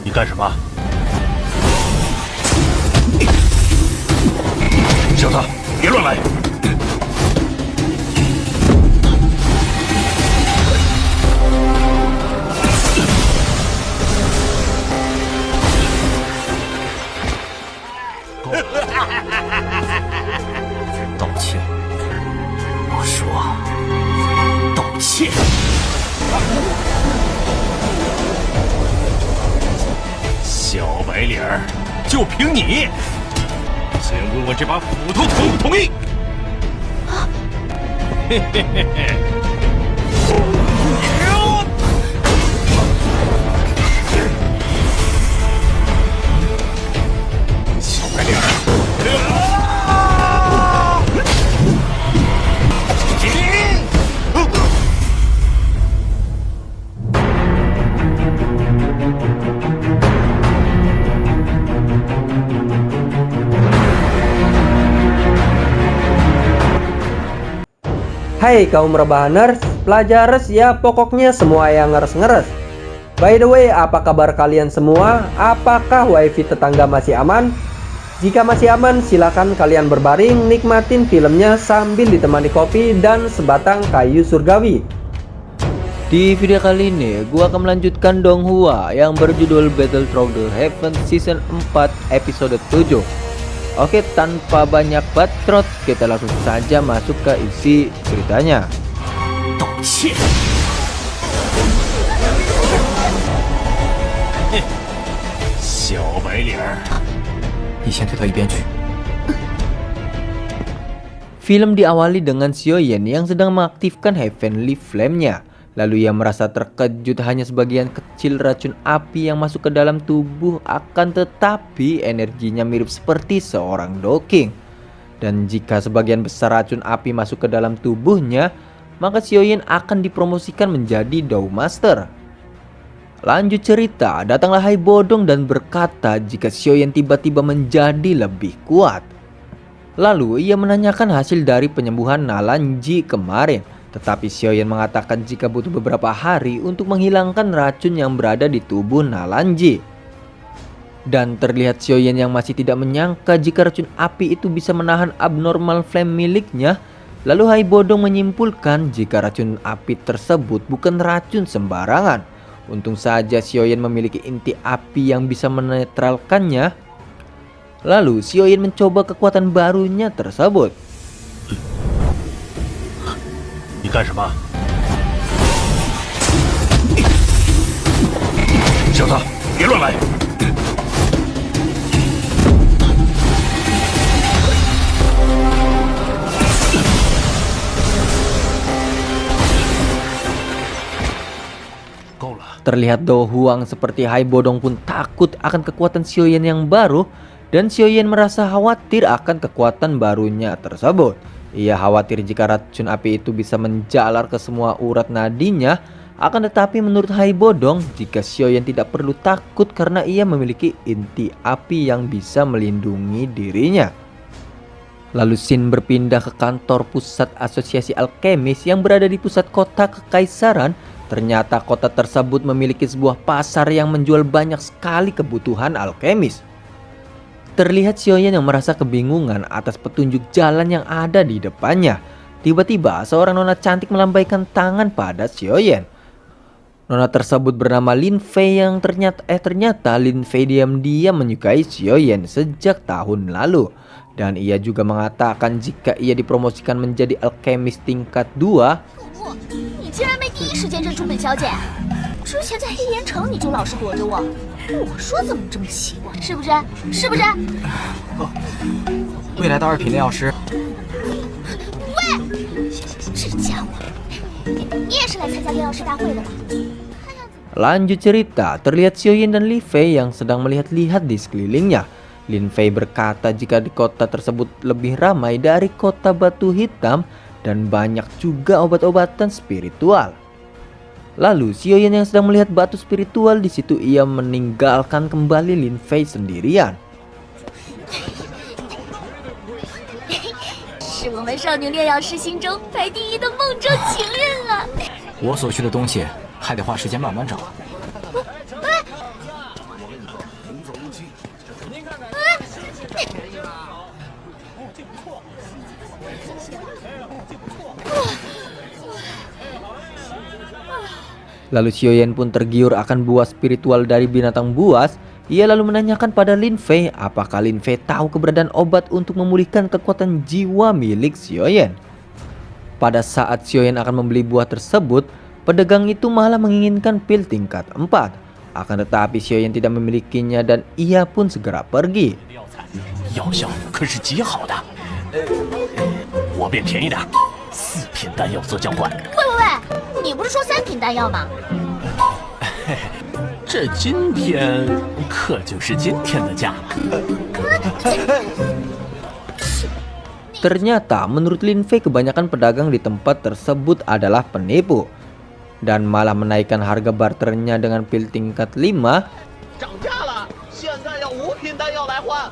你干什么？小子，别乱来！够了！道歉！我说，道歉！小白脸儿，就凭你！先问问这把斧头同不同意？嘿嘿嘿嘿！小白脸儿！Hai kaum rebahaners, pelajarers ya pokoknya semua yang ngeres-ngeres. By the way, apa kabar kalian semua? Apakah wifi tetangga masih aman? Jika masih aman, silakan kalian berbaring nikmatin filmnya sambil ditemani kopi dan sebatang kayu surgawi. Di video kali ini, gua akan melanjutkan Donghua yang berjudul Battle Through the Heaven Season 4 episode 7. Oke, tanpa banyak bacot, kita langsung saja masuk ke isi ceritanya. 道歉！小白脸儿，你先退到一边去。 Film diawali dengan Xiaoyan yang sedang mengaktifkan Heavenly Flame-nya. Lalu ia merasa terkejut hanya sebagian kecil racun api yang masuk ke dalam tubuh, akan tetapi energinya mirip seperti seorang Doking. Dan jika sebagian besar racun api masuk ke dalam tubuhnya, maka Xiaoyan akan dipromosikan menjadi Dao Master. Lanjut cerita, datanglah Hai Bodong dan berkata jika Xiaoyan tiba-tiba menjadi lebih kuat. Lalu ia menanyakan hasil dari penyembuhan Nalanji kemarin. Tetapi Xiaoyan mengatakan jika butuh beberapa hari untuk menghilangkan racun yang berada di tubuh Nalanji. Dan terlihat Xiaoyan yang masih tidak menyangka jika racun api itu bisa menahan abnormal flame miliknya. Lalu Hai Bodong menyimpulkan jika racun api tersebut bukan racun sembarangan. Untung saja Xiaoyan memiliki inti api yang bisa menetralkannya. Lalu Xiaoyan mencoba kekuatan barunya tersebut. 你干什么？小子，别乱来！ 够了！ Terlihat Do Huang seperti Hai Bodong pun takut akan kekuatan Xiaoyan yang baru. Dan Xiaoyan merasa khawatir akan kekuatan barunya tersebut. Ia khawatir jika racun api itu bisa menjalar ke semua urat nadinya. Akan tetapi menurut Hai Bodong, jika Xiaoyan tidak perlu takut karena ia memiliki inti api yang bisa melindungi dirinya. Lalu Shin berpindah ke kantor pusat asosiasi alkemis yang berada di pusat kota kekaisaran. Ternyata kota tersebut memiliki sebuah pasar yang menjual banyak sekali kebutuhan alkemis. Terlihat Xiaoyan yang merasa kebingungan atas petunjuk jalan yang ada di depannya. Tiba-tiba seorang nona cantik melambaikan tangan pada Xiaoyan. Nona tersebut bernama Lin Fei yang ternyata Lin Fei diam-diam menyukai Xiaoyan sejak tahun lalu. Dan ia juga mengatakan jika ia dipromosikan menjadi alkemis tingkat 2. 你竟然没第一时间认出本小姐！之前在黑岩城你就老是躲着我，我说怎么这么奇怪，是不是？是不是？未来的二品炼药师。喂，这家伙，你也是来参加炼药师大会的吧？ Lanjut cerita, terlihat Xiaoyan dan Li Fei yang sedang melihat-lihat di sekelilingnya. Lin Fei berkata jika di kota tersebut lebih ramai dari kota batu hitam dan banyak juga obat-obatan spiritual. Lalu Xiaoyan yang sedang melihat batu spiritual di situ ia meninggalkan kembali Lin Fei sendirian. 是我们少女炼药师心中排第一的梦中情人啊！我所需的东西还得花时间慢慢找。Lalu Xiaoyan pun tergiur akan buah spiritual dari binatang buas. Ia lalu menanyakan pada Lin Fei apakah Lin Fei tahu keberadaan obat untuk memulihkan kekuatan jiwa milik Xiaoyan. Pada saat Xiaoyan akan membeli buah tersebut, pedagang itu malah menginginkan pil tingkat 4. Akan tetapi Xiaoyan tidak memilikinya dan ia pun segera pergi. 药效可是极好的，我变便宜的4品丹药做交换。喂，你不是说3品丹药吗？这今天可就是今天的价了。 Ternyata menurut Lin Fei kebanyakan pedagang di tempat tersebut adalah penipu dan malah menaikkan harga barternya dengan pil tingkat 5. 涨价了，现在要5品丹药来换。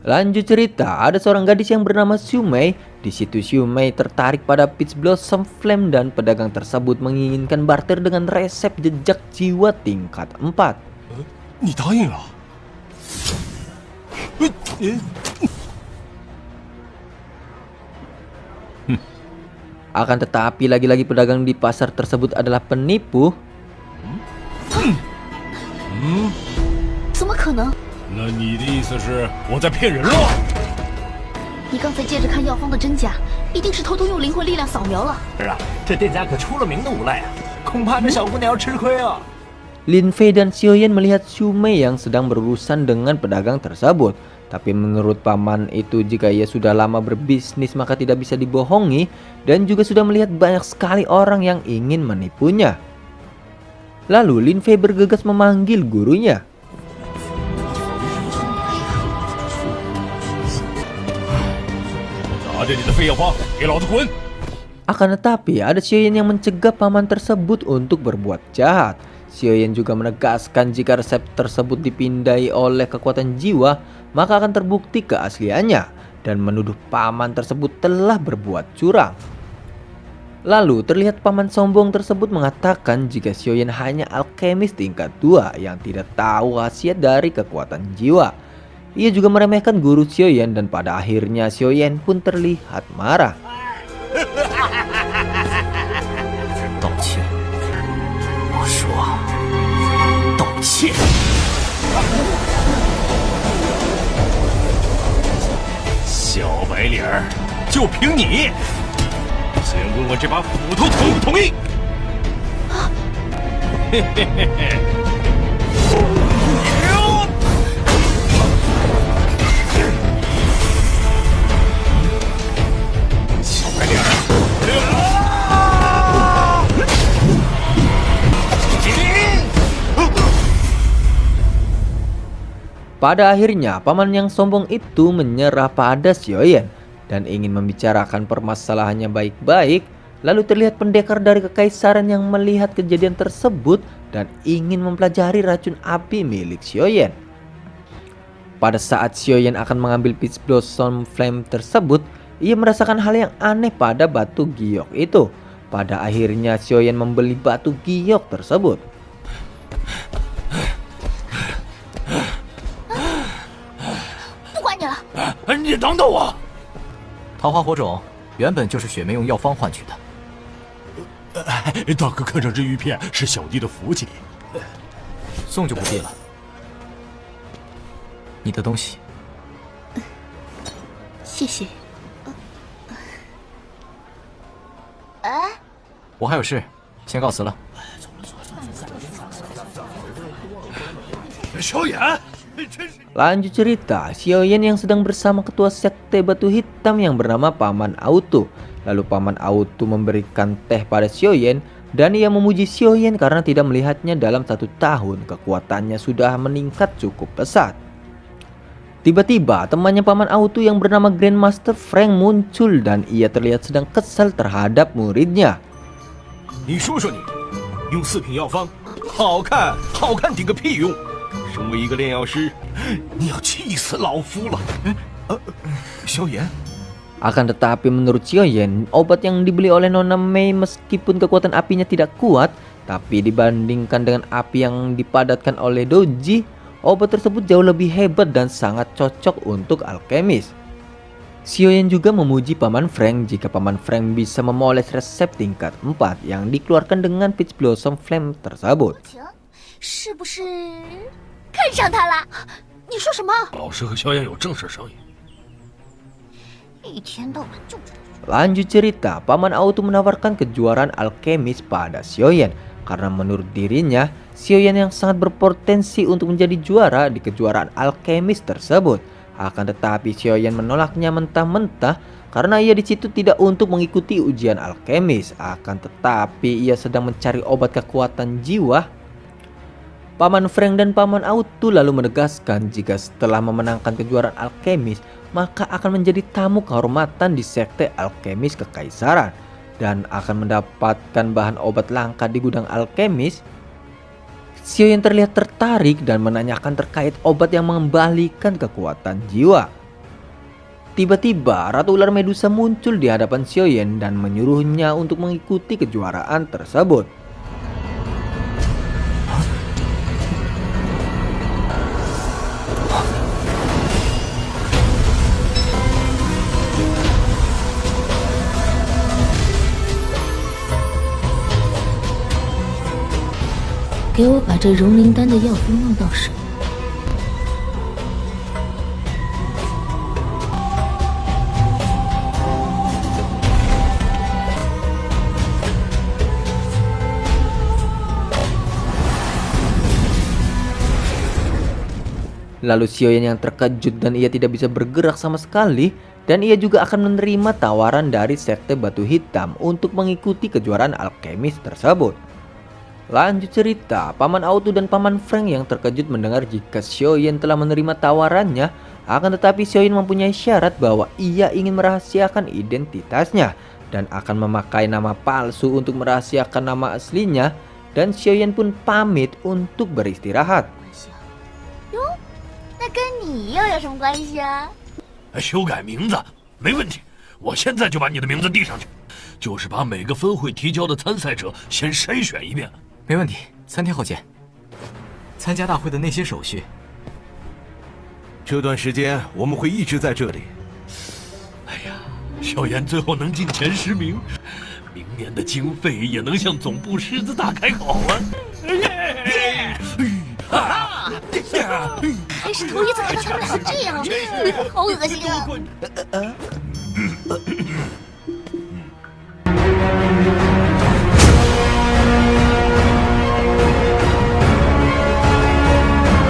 Lanjut cerita, ada seorang gadis yang bernama Xu Mei. Di situ Xu Mei tertarik pada Peach Blossom Flame dan pedagang tersebut menginginkan barter dengan resep jejak jiwa tingkat 4. 你答应了？ Akan tetapi lagi-lagi pedagang di pasar tersebut adalah penipu. 怎么可能？ 那你的意思是我在骗人了？ 你刚才接着看药方的真假，一定是偷偷用灵魂力量扫描了。 是啊，这店家可出了名的无赖啊，恐怕这小姑娘要吃亏啊。 Lin Fei dan Xiaoyan melihat Xu Mei yang sedang berurusan dengan pedagang tersebut. Tapi menurut paman itu jika ia sudah lama berbisnis maka tidak bisa dibohongi dan juga sudah melihat banyak sekali orang yang ingin menipunya. Lalu Lin Fei bergegas memanggil gurunya. Akan tetapi ada Xiaoyan yang mencegah paman tersebut untuk berbuat jahat. Xiaoyan juga menegaskan jika resep tersebut dipindai oleh kekuatan jiwa maka akan terbukti keasliannya dan menuduh paman tersebut telah berbuat curang. Lalu terlihat paman sombong tersebut mengatakan jika Xiaoyan hanya alkemis tingkat 2 yang tidak tahu khasiat dari kekuatan jiwa. Ia juga meremehkan guru Xiaoyan dan pada akhirnya Xiaoyan pun terlihat marah. 道歉，我说道歉。小白脸儿，就凭你，请问我这把斧头同不同意？嘿嘿嘿嘿。 Pada akhirnya paman yang sombong itu menyerah pada Xiaoyan dan ingin membicarakan permasalahannya baik-baik. Lalu terlihat pendekar dari kekaisaran yang melihat kejadian tersebut dan ingin mempelajari racun api milik Xiaoyan. Pada saat Xiaoyan akan mengambil Peach Blossom Flame tersebut, ia merasakan hal yang aneh pada batu giok itu. Pada akhirnya Xiaoyan membeli batu giok tersebut. 你等等我！桃花火种原本就是雪梅用药方换取的。大哥看上这玉片是小弟的福气，送就不必了。你的东西。谢谢。我还有事，先告辞了。小眼。 Lanjut cerita, Xiaoyan yang sedang bersama ketua sekte batu hitam yang bernama Paman Auto. Lalu Paman Auto memberikan teh pada Xiaoyan dan ia memuji Xiaoyan karena tidak melihatnya dalam 1 tahun. Kekuatannya sudah meningkat cukup pesat. Tiba-tiba temannya Paman Auto yang bernama Grandmaster Frank muncul dan ia terlihat sedang kesal terhadap muridnya. 你说说你，用4品药方，好看顶个屁用！ 身为一个炼药师，你要气死老夫了！萧炎， Akan tetapi menurut Xiaoyan, obat yang dibeli oleh Nona Mei meskipun kekuatan apinya tidak kuat, tapi dibandingkan dengan api yang dipadatkan oleh Doji, obat tersebut jauh lebih hebat dan sangat cocok untuk alkemis. Xiaoyan juga memuji Paman Frank jika Paman Frank bisa memoles resep tingkat 4 yang dikeluarkan dengan Peach Blossom Flame tersebut. 停，是不是看上他了？你说什么？老师和萧炎有正式生意。一天到晚就知道。 Lanjut cerita, Paman Autu menawarkan kejuaraan alkemis pada Xiaoyan karena menurut dirinya, Xiaoyan yang sangat berpotensi untuk menjadi juara di kejuaraan alkemis tersebut. Akan tetapi Xiaoyan menolaknya mentah-mentah karena ia di situ tidak untuk mengikuti ujian alkemis, akan tetapi ia sedang mencari obat kekuatan jiwa. Paman Frank dan Paman Autu lalu menegaskan jika setelah memenangkan kejuaraan alkemis, maka akan menjadi tamu kehormatan di sekte alkemis kekaisaran dan akan mendapatkan bahan obat langka di gudang alkemis. Xiaoyan terlihat tertarik dan menanyakan terkait obat yang mengembalikan kekuatan jiwa. Tiba-tiba Ratu Ular Medusa muncul di hadapan Xiaoyan dan menyuruhnya untuk mengikuti kejuaraan tersebut. "给我把这融灵丹的药方弄到手。" Lalu Xiaoyan yang terkejut dan ia tidak bisa bergerak sama sekali, dan ia juga akan menerima tawaran dari sekte batu hitam untuk mengikuti kejuaraan alkemis tersebut. Lanjut cerita, Paman Autu dan Paman Frank yang terkejut mendengar jika Xiaoyan telah menerima tawarannya, akan tetapi Xiaoyan mempunyai syarat bahwa ia ingin merahasiakan identitasnya dan akan memakai nama palsu untuk merahasiakan nama aslinya, dan Xiaoyan pun pamit untuk beristirahat. 哟，那跟你又有什么关系啊？ 修改名字没问题，我现在就把你的名字递上去，就是把每个分会提交的参赛者先筛选一遍。 没问题，3天后见。参加大会的那些手续，这段时间我们会一直在这里。哎呀，萧炎最后能进前10名，明年的经费也能向总部狮子大开口啊！还是头一次看他们俩这样，好恶心啊！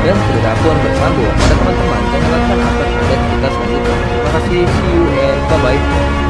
Dan cerita pun bersambung. Pada teman-teman, jangan lupa update kita selanjutnya. Terima kasih, see you and bye-bye.